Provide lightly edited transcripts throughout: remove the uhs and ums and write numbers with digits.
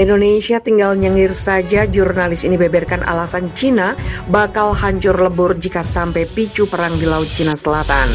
Indonesia tinggal nyengir saja, jurnalis ini beberkan alasan Cina bakal hancur lebur jika sampai picu perang di Laut Cina Selatan.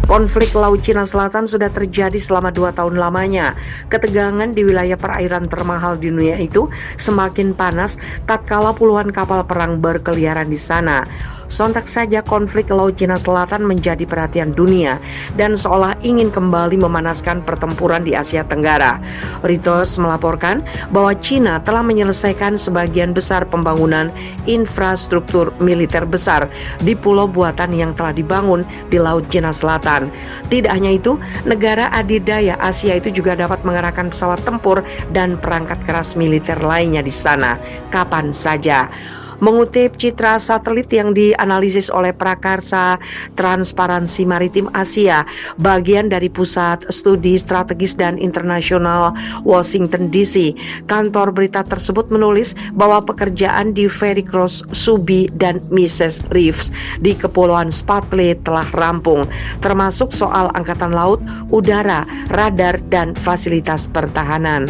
Konflik Laut Cina Selatan sudah terjadi selama 2 tahun lamanya. Ketegangan di wilayah perairan termahal di dunia itu semakin panas tatkala puluhan kapal perang berkeliaran di sana. Sontak saja konflik Laut Cina Selatan menjadi perhatian dunia dan seolah ingin kembali memanaskan pertempuran di Asia Tenggara. Reuters melaporkan bahwa Cina telah menyelesaikan sebagian besar pembangunan infrastruktur militer besar di pulau buatan yang telah dibangun di Laut Cina Selatan. Tidak hanya itu, negara adidaya Asia itu juga dapat mengerahkan pesawat tempur dan perangkat keras militer lainnya di sana kapan saja. Mengutip citra satelit yang dianalisis oleh Prakarsa Transparansi Maritim Asia, bagian dari Pusat Studi Strategis dan Internasional Washington DC, kantor berita tersebut menulis bahwa pekerjaan di Ferry Cross, Subi, dan Mises Reefs di Kepulauan Spratly telah rampung, termasuk soal angkatan laut, udara, radar, dan fasilitas pertahanan.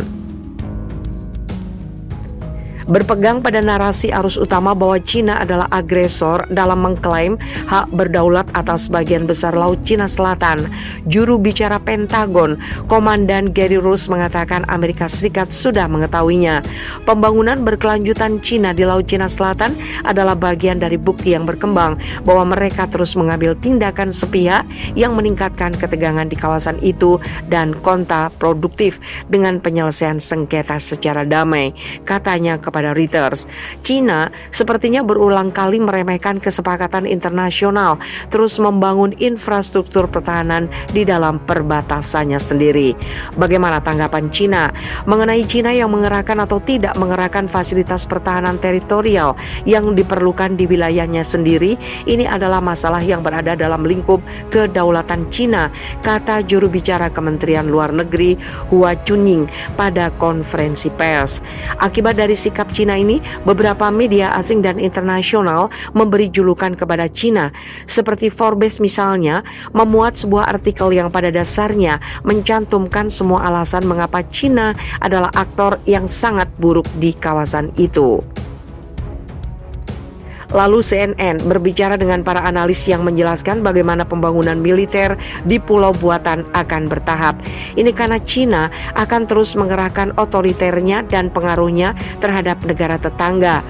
Berpegang pada narasi arus utama bahwa Cina adalah agresor dalam mengklaim hak berdaulat atas bagian besar Laut Cina Selatan, juru bicara Pentagon, Komandan Gary Ross mengatakan Amerika Serikat sudah mengetahuinya. Pembangunan berkelanjutan Cina di Laut Cina Selatan adalah bagian dari bukti yang berkembang bahwa mereka terus mengambil tindakan sepihak yang meningkatkan ketegangan di kawasan itu dan kontraproduktif dengan penyelesaian sengketa secara damai, katanya kepada Reuters. Cina sepertinya berulang kali meremehkan kesepakatan internasional, terus membangun infrastruktur pertahanan di dalam perbatasannya sendiri. Bagaimana tanggapan Cina mengenai Cina yang mengerahkan atau tidak mengerahkan fasilitas pertahanan teritorial yang diperlukan di wilayahnya sendiri? Ini adalah masalah yang berada dalam lingkup kedaulatan Cina, kata juru bicara Kementerian Luar Negeri Hua Chunying pada konferensi pers. Akibat dari sikap Cina ini, beberapa media asing dan internasional memberi julukan kepada Cina. Seperti Forbes misalnya, memuat sebuah artikel yang pada dasarnya mencantumkan semua alasan mengapa Cina adalah aktor yang sangat buruk di kawasan itu. Lalu CNN berbicara dengan para analis yang menjelaskan bagaimana pembangunan militer di pulau buatan akan bertahap. Ini karena Cina akan terus mengerahkan otoriternya dan pengaruhnya terhadap negara tetangga.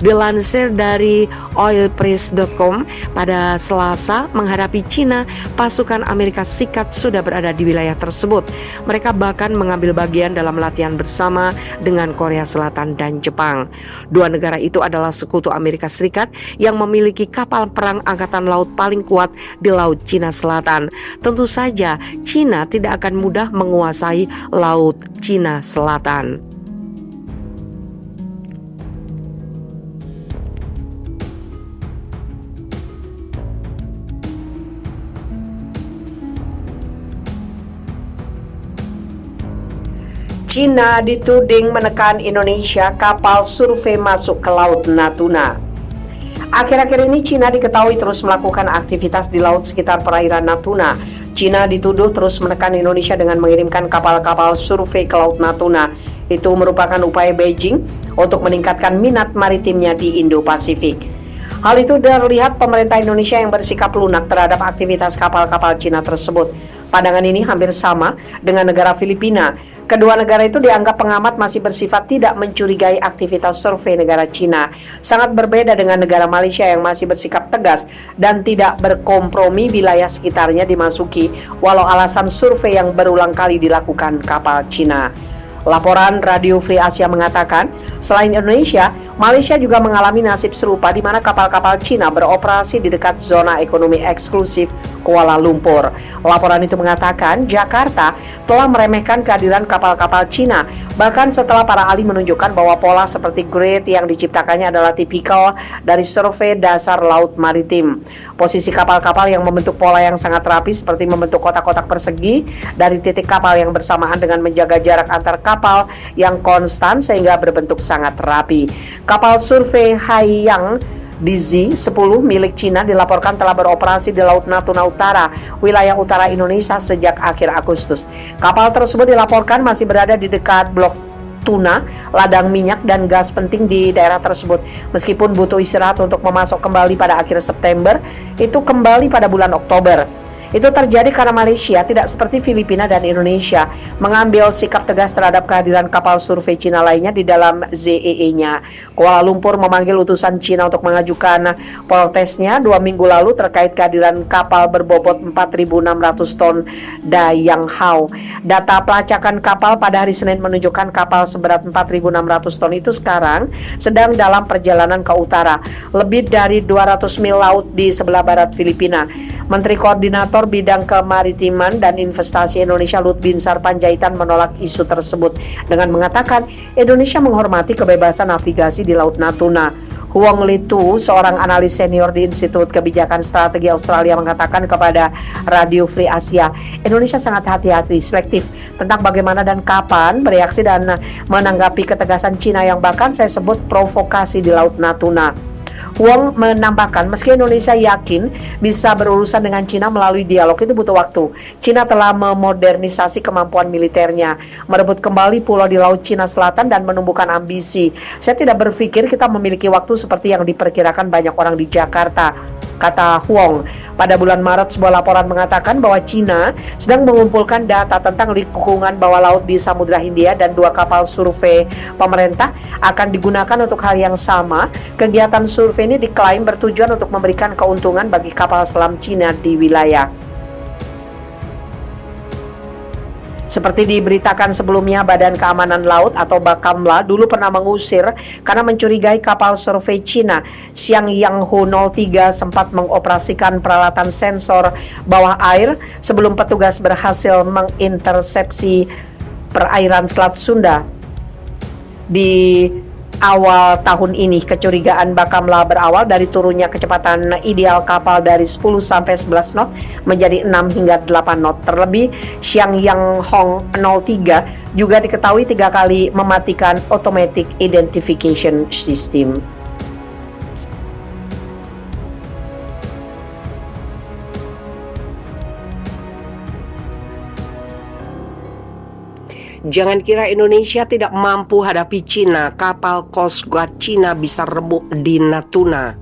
Dilansir dari oilpress.com, pada Selasa menghadapi Cina, pasukan Amerika Serikat sudah berada di wilayah tersebut. Mereka bahkan mengambil bagian dalam latihan bersama dengan Korea Selatan dan Jepang. Dua negara itu adalah sekutu Amerika Serikat yang memiliki kapal perang angkatan laut paling kuat di Laut Cina Selatan. Tentu saja Cina tidak akan mudah menguasai Laut Cina Selatan. Cina dituding menekan Indonesia, kapal survei masuk ke Laut Natuna. Akhir-akhir ini Cina diketahui terus melakukan aktivitas di laut sekitar perairan Natuna. Cina dituduh terus menekan Indonesia dengan mengirimkan kapal-kapal survei ke Laut Natuna. Itu merupakan upaya Beijing untuk meningkatkan minat maritimnya di Indo-Pasifik. Hal itu terlihat pemerintah Indonesia yang bersikap lunak terhadap aktivitas kapal-kapal Cina tersebut. Pandangan ini hampir sama dengan negara Filipina. Kedua negara itu dianggap pengamat masih bersifat tidak mencurigai aktivitas survei negara Cina. Sangat berbeda dengan negara Malaysia yang masih bersikap tegas dan tidak berkompromi wilayah sekitarnya dimasuki walau alasan survei yang berulang kali dilakukan kapal Cina. Laporan Radio Free Asia mengatakan, selain Indonesia, Malaysia juga mengalami nasib serupa di mana kapal-kapal Cina beroperasi di dekat zona ekonomi eksklusif Kuala Lumpur. Laporan itu mengatakan Jakarta telah meremehkan kehadiran kapal-kapal Cina, bahkan setelah para ahli menunjukkan bahwa pola seperti grade yang diciptakannya adalah tipikal dari survei dasar laut maritim. Posisi kapal-kapal yang membentuk pola yang sangat rapi seperti membentuk kotak-kotak persegi dari titik kapal yang bersamaan dengan menjaga jarak antar kapal yang konstan sehingga berbentuk sangat rapi. Kapal survei Haiyang DZ-10 milik Cina dilaporkan telah beroperasi di Laut Natuna Utara, wilayah utara Indonesia sejak akhir Agustus. Kapal tersebut dilaporkan masih berada di dekat blok tuna, ladang minyak dan gas penting di daerah tersebut. Meskipun butuh istirahat untuk memasok kembali pada akhir September, itu kembali pada bulan Oktober. Itu terjadi karena Malaysia tidak seperti Filipina dan Indonesia mengambil sikap tegas terhadap kehadiran kapal survei Cina lainnya di dalam ZEE-nya. Kuala Lumpur memanggil utusan Cina untuk mengajukan protesnya 2 minggu lalu terkait kehadiran kapal berbobot 4.600 ton Dayang Hao. Data pelacakan kapal pada hari Senin menunjukkan kapal seberat 4.600 ton itu sekarang sedang dalam perjalanan ke utara, lebih dari 200 mil laut di sebelah barat Filipina. Menteri Koordinator Bidang Kemaritiman dan Investasi Indonesia Lut Binsar Panjaitan menolak isu tersebut dengan mengatakan Indonesia menghormati kebebasan navigasi di Laut Natuna. Huang Litu, seorang analis senior di Institut Kebijakan Strategi Australia, mengatakan kepada Radio Free Asia, Indonesia sangat hati-hati, selektif tentang bagaimana dan kapan bereaksi dan menanggapi ketegasan Cina yang bahkan saya sebut provokasi di Laut Natuna. Huang menambahkan, meski Indonesia yakin bisa berurusan dengan Cina melalui dialog, itu butuh waktu. Cina telah memodernisasi kemampuan militernya, merebut kembali pulau di Laut Cina Selatan dan menumbuhkan ambisi. Saya tidak berpikir kita memiliki waktu seperti yang diperkirakan banyak orang di Jakarta, kata Huang. Pada bulan Maret, sebuah laporan mengatakan bahwa Cina sedang mengumpulkan data tentang lingkungan bawah laut di Samudra Hindia dan 2 kapal survei pemerintah akan digunakan untuk hal yang sama. Kegiatan survei ini diklaim bertujuan untuk memberikan keuntungan bagi kapal selam Cina di wilayah. Seperti diberitakan sebelumnya, Badan Keamanan Laut atau Bakamla dulu pernah mengusir karena mencurigai kapal survei Cina. Xiangyang Hu 03 sempat mengoperasikan peralatan sensor bawah air sebelum petugas berhasil mengintersepsi perairan Selat Sunda. Di awal tahun ini, kecurigaan Bakamla berawal dari turunnya kecepatan ideal kapal dari 10 sampai 11 knot menjadi 6 hingga 8 knot. Terlebih, Xiangyang Hong 03 juga diketahui 3 kali mematikan automatic identification system. Jangan kira Indonesia tidak mampu hadapi Cina, kapal Coast Guard Cina bisa rebuk di Natuna.